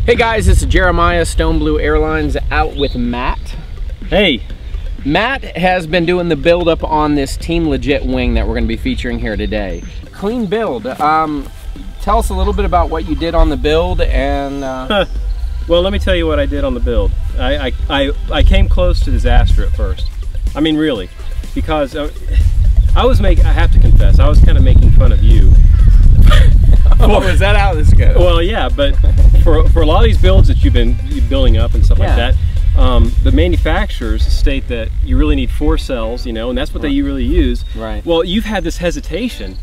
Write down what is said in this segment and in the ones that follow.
Hey guys, this is Jeremiah, Stone Blue Airlines, out with Matt. Hey. Matt has been doing the build up on this Team Legit wing that we're going to be featuring here today. Clean build. Tell us a little bit about what you did on the build and... Well, let me tell you what I did on the build. I came close to disaster at first. I mean, really, because I have to confess, I was kind of making fun of you. Oh, is that how this goes? Well, yeah, but for a lot of these builds that you've been building up and stuff like that, the manufacturers state that you really need 4 cells, you know, and that's what they really use. Right. Well, you've had this hesitation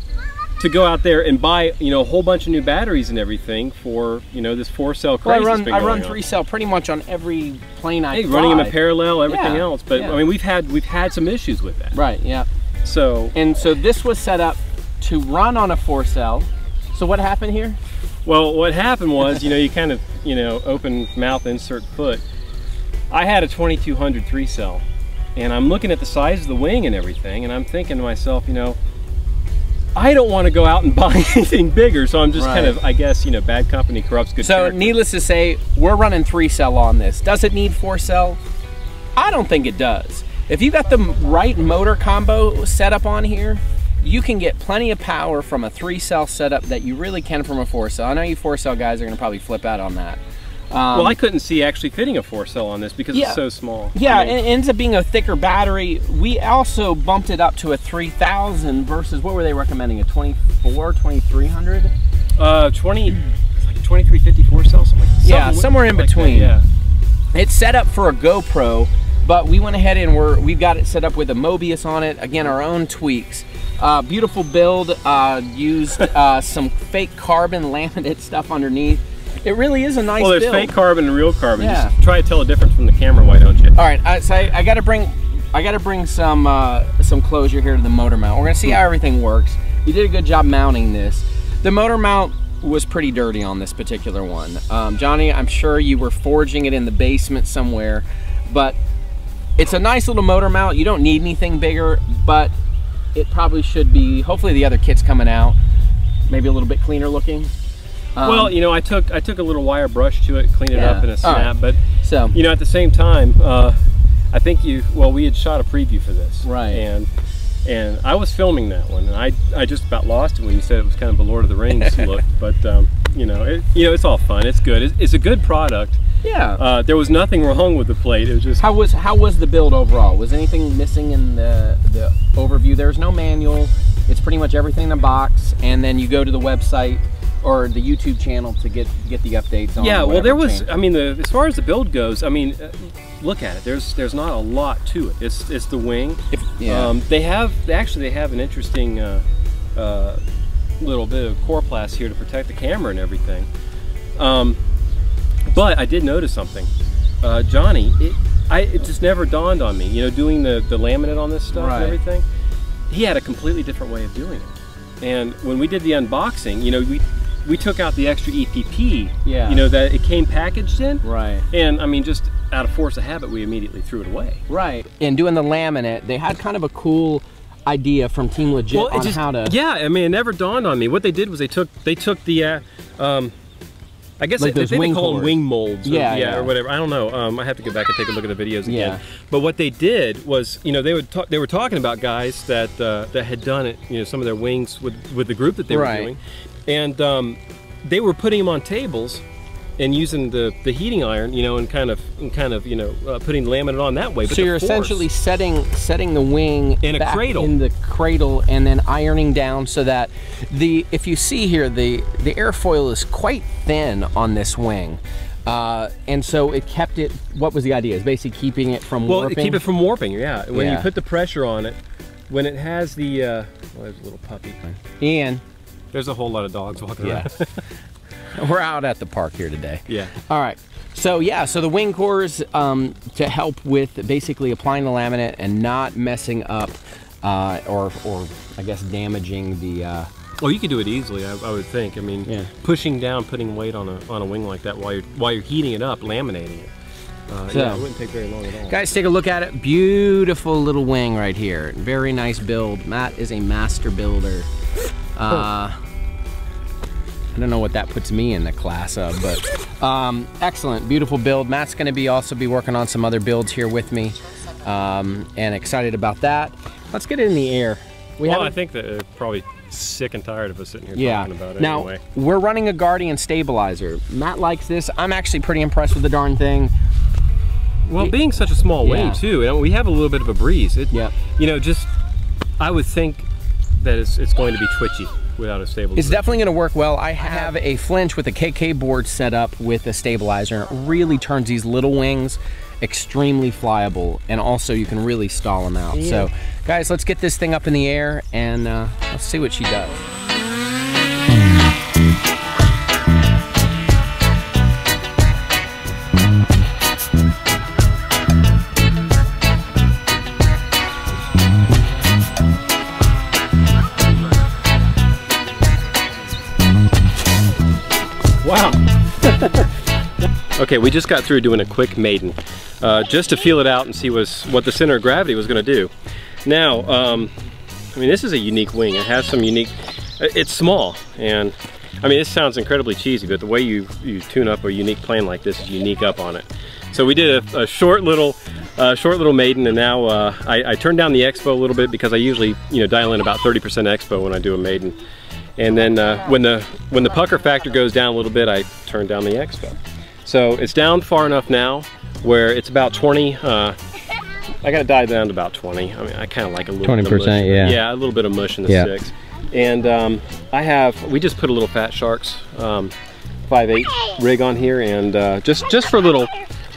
to go out there and buy, you know, a whole bunch of new batteries and everything for, you know, this 4-cell craze. Well, I run 3-cell pretty much on every plane I fly. Running them in parallel, everything else. But I mean, we've had some issues with that. Right. Yeah. So this was set up to run on a 4-cell. So what happened here? Well, what happened was, you know, you kind of, you know, open mouth, insert foot. I had a 2200 3-cell, and I'm looking at the size of the wing and everything, and I'm thinking to myself, you know, I don't want to go out and buy anything bigger, so I'm just kind of, I guess, you know, bad company corrupts good character. So needless to say, we're running 3-cell on this. Does it need 4-cell? I don't think it does. If you got the right motor combo set up on here, you can get plenty of power from a 3-cell setup that you really can from a 4-cell. I know you 4-cell guys are going to probably flip out on that. Well, I couldn't see actually fitting a 4-cell on this because it's so small. Yeah, it ends up being a thicker battery. We also bumped it up to a 3000 versus, what were they recommending, a 24, 2300? 2350 4-cell, something like that. Yeah, somewhere in between. Yeah. It's set up for a GoPro, but we went ahead and we've got it set up with a Mobius on it. Again, our own tweaks. Beautiful build, used some fake carbon laminate stuff underneath. It really is a nice build. Well, there's fake carbon and real carbon. Yeah. Just try to tell the difference from the camera, why don't you? All right, so I got to bring some closure here to the motor mount. We're gonna see how everything works. You did a good job mounting this. The motor mount was pretty dirty on this particular one. Johnny, I'm sure you were forging it in the basement somewhere, but it's a nice little motor mount. You don't need anything bigger, but it probably should be, hopefully the other kit's coming out, maybe a little bit cleaner looking. Well, you know, I took a little wire brush to it, cleaned it up in a snap, but you know, at the same time, I think we had shot a preview for this, and I was filming that one, and I just about lost it when you said it was kind of a Lord of the Rings look, but you know, it's all fun, it's good, it's a good product. Yeah. There was nothing wrong with the plate. It was just... How was the build overall? Was anything missing in the overview? There's no manual. It's pretty much everything in the box, and then you go to the website or the YouTube channel to get the updates on. Yeah. Well, there was. I mean, as far as the build goes, I mean, look at it. There's not a lot to it. It's the wing. They actually have an interesting little bit of coroplast here to protect the camera and everything. But I did notice something, Johnny. It just never dawned on me. You know, doing the laminate on this stuff and everything. He had a completely different way of doing it. And when we did the unboxing, you know, we took out the extra EPP. You know, that it came packaged in. And I mean, just out of force of habit, we immediately threw it away. And doing the laminate, they had kind of a cool idea from Team Legit on how to. Yeah, I mean, it never dawned on me. What they did was they took the. I guess like they call them wing molds, or whatever. I don't know. I have to go back and take a look at the videos again. But what they did was, you know, they were talking about guys that had done it, you know, some of their wings with the group that they were doing, and they were putting them on tables and using the heating iron, you know, and kind of you know, putting laminate on that way. But so you're essentially setting the wing in a cradle, and then ironing down so that if you see here, the airfoil is quite thin on this wing, and so it kept it. What was the idea? Is basically keeping it from warping. Keep it from warping. Yeah. When you put the pressure on it, when it has the well, there's a little puppy. Ian. There's a whole lot of dogs walking around. We're out at the park here today. All right. So so the wing cores to help with basically applying the laminate and not messing up or I guess damaging the. Well, you could do it easily, I would think. I mean, pushing down, putting weight on a wing like that while you're heating it up, laminating it. Yeah, it wouldn't take very long at all. Guys, take a look at it. Beautiful little wing right here. Very nice build. Matt is a master builder. I don't know what that puts me in the class of, but excellent, beautiful build. Matt's gonna also be working on some other builds here with me, and excited about that. Let's get it in the air. I think that they're probably sick and tired of us sitting here talking about it anyway. Now, we're running a Guardian stabilizer. Matt likes this. I'm actually pretty impressed with the darn thing. Well, being such a small wing too, and we have a little bit of a breeze. You know, I would think that it's going to be twitchy without a stabilizer. It's definitely going to work well. I have a flinch with a KK board set up with a stabilizer, and it really turns these little wings extremely flyable, and also you can really stall them out. So guys, let's get this thing up in the air and let's see what she does. Wow. Okay, we just got through doing a quick maiden, just to feel it out and see what the center of gravity was going to do. Now, I mean, this is a unique wing. It has some unique, it's small, and I mean, this sounds incredibly cheesy, but the way you tune up a unique plane like this is unique up on it. So we did a short little maiden, and now I turned down the expo a little bit because I usually dial in about 30% expo when I do a maiden. And then when the pucker factor goes down a little bit, I turn down the expo. So it's down far enough now where it's about 20. I got to dial down to about 20. I mean, I kind of like a little 20%, bit of mush. Yeah, a little bit of mush in the sticks. And we just put a little Fat Sharks 5/8 rig on here, and just for a little,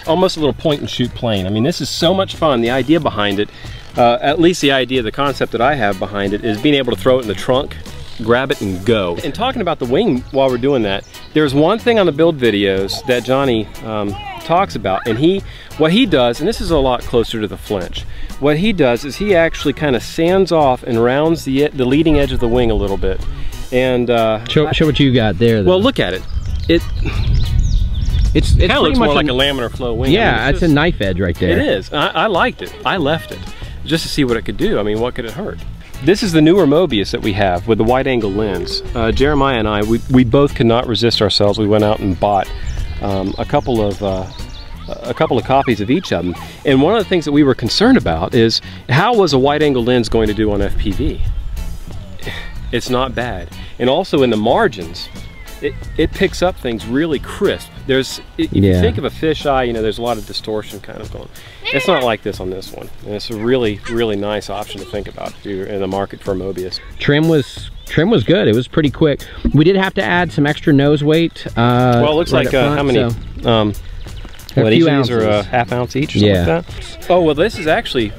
almost a little point and shoot plane. I mean, this is so much fun. The idea behind it, at least the concept that I have behind it, is being able to throw it in the trunk, grab it and go. And talking about the wing while we're doing that, there's one thing on the build videos that Johnny talks about, and what he does, and this is a lot closer to the flinch, what he does is he actually kind of sands off and rounds the leading edge of the wing a little bit. And show what you got there. Well, look at it. It kind of looks more like a laminar flow wing. Yeah, I mean, it's a knife edge right there. It is. I liked it. I left it just to see what it could do. I mean, what could it hurt? This is the newer Mobius that we have with the wide angle lens. Jeremiah and I, we both could not resist ourselves. We went out and bought a couple of copies of each of them. And one of the things that we were concerned about is, how was a wide angle lens going to do on FPV? It's not bad. And also in the margins, it picks up things really crisp. If you think of a fisheye, there's a lot of distortion kind of going. It's not like this on this one. And it's a really, really nice option to think about if you're in the market for a Mobius. Trim was good. It was pretty quick. We did have to add some extra nose weight. Well, it looks like how many? Each of these are a ½ ounce each, or something like that. Oh well, this is actually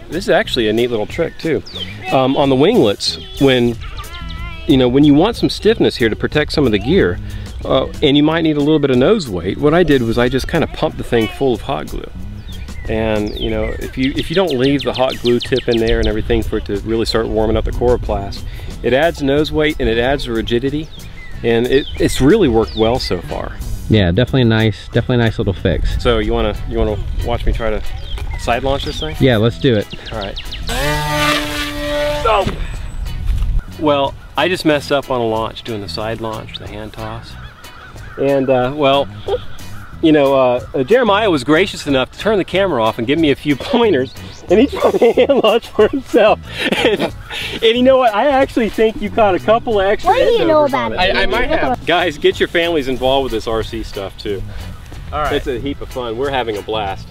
a neat little trick too. On the winglets, when you want some stiffness here to protect some of the gear, and you might need a little bit of nose weight, what I did was I just kind of pumped the thing full of hot glue. And if you don't leave the hot glue tip in there and everything for it to really start warming up the coroplast, it adds nose weight and it adds rigidity, and it's really worked well so far. Yeah, definitely a nice little fix. So you wanna watch me try to side launch this thing? Yeah, let's do it. All right. Oh! Well, I just messed up on a launch doing the side launch, the hand toss. And Jeremiah was gracious enough to turn the camera off and give me a few pointers, and he tried to hand launch for himself. And you know what? I actually think you caught a couple of extra. What do you know about it? I might have. Guys, get your families involved with this RC stuff too. All right. It's a heap of fun. We're having a blast.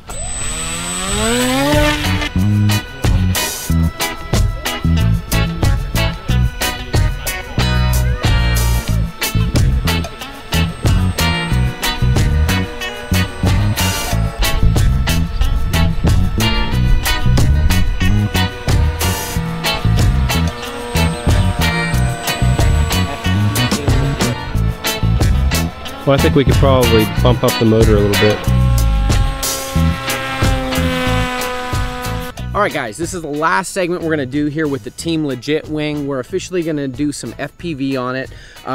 Well, I think we could probably bump up the motor a little bit. All right, guys, this is the last segment we're gonna do here with the Team Legit wing. We're officially gonna do some FPV on it.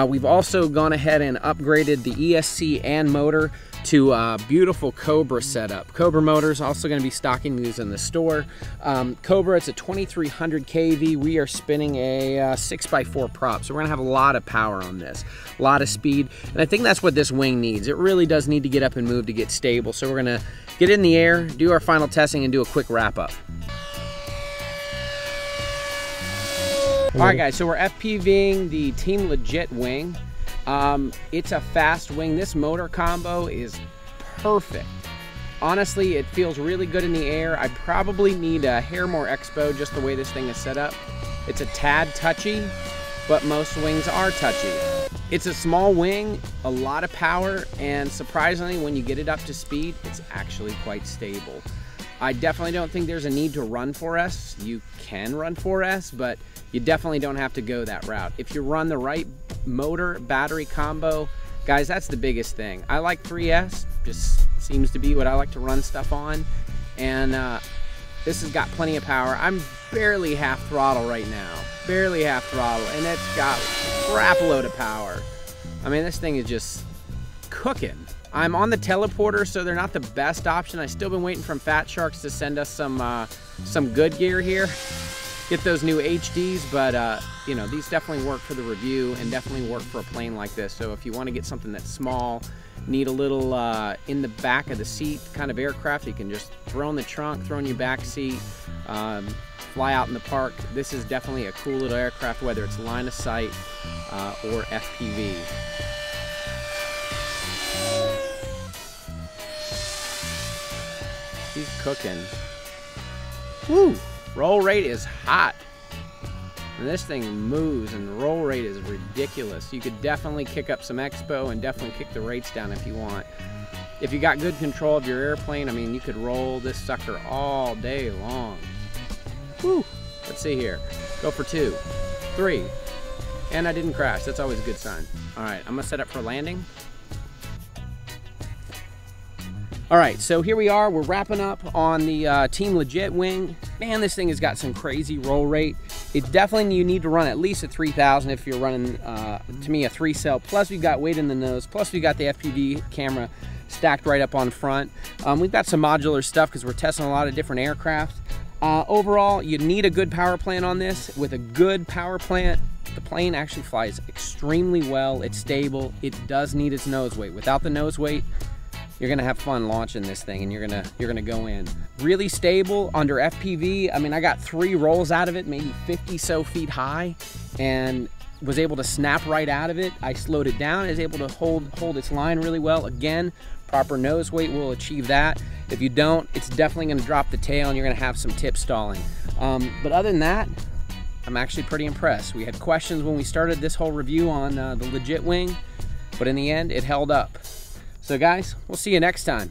We've also gone ahead and upgraded the ESC and motor to a beautiful Cobra setup. Cobra Motors also going to be stocking these in the store. Cobra, it's a 2300 kV. We are spinning a 6x4 prop, so we're going to have a lot of power on this, a lot of speed, and I think that's what this wing needs. It really does need to get up and move to get stable, so we're going to get in the air, do our final testing, and do a quick wrap up. All right, guys, so we're FPVing the Team Legit wing. It's a fast wing. This motor combo is perfect. Honestly, it feels really good in the air. I probably need a hair more expo just the way this thing is set up. It's a tad touchy, but most wings are touchy. It's a small wing, a lot of power, and surprisingly, when you get it up to speed, it's actually quite stable. I definitely don't think there's a need to run 4S. You can run 4S, but you definitely don't have to go that route. If you run the right motor battery combo, guys, that's the biggest thing. I like 3S, just seems to be what I like to run stuff on, and this has got plenty of power. I'm barely half throttle right now, barely half throttle, and it's got a crap load of power. I mean, this thing is just cooking. I'm on the teleporter, so they're not the best option. I've still been waiting from Fat Sharks to send us some good gear here. Get those new HDs, but you know, these definitely work for the review and definitely work for a plane like this. So if you want to get something that's small, need a little in the back of the seat kind of aircraft, you can just throw in the trunk, throw in your back seat, fly out in the park. This is definitely a cool little aircraft, whether it's line of sight or FPV. He's cooking. Woo! Roll rate is hot. And this thing moves, and the roll rate is ridiculous. You could definitely kick up some expo and definitely kick the rates down if you want. If you got good control of your airplane, I mean, you could roll this sucker all day long. Woo! Let's see here. Go for 2, 3. And I didn't crash. That's always a good sign. All right, I'm gonna set up for landing. All right, so here we are. We're wrapping up on the Team Legit wing. Man, this thing has got some crazy roll rate. It definitely, you need to run at least a 3000 if you're running, to me, a 3-cell. Plus, we've got weight in the nose. Plus, we've got the FPV camera stacked right up on front. We've got some modular stuff because we're testing a lot of different aircraft. Overall, you need a good power plant on this. With a good power plant, the plane actually flies extremely well. It's stable. It does need its nose weight. Without the nose weight, you're gonna have fun launching this thing, and you're gonna go in. Really stable under FPV. I mean, I got 3 rolls out of it, maybe 50 so feet high, and was able to snap right out of it. I slowed it down, is able to hold its line really well. Again, proper nose weight will achieve that. If you don't, it's definitely gonna drop the tail, and you're gonna have some tip stalling. But other than that, I'm actually pretty impressed. We had questions when we started this whole review on the Legit wing, but in the end, it held up. So guys, we'll see you next time.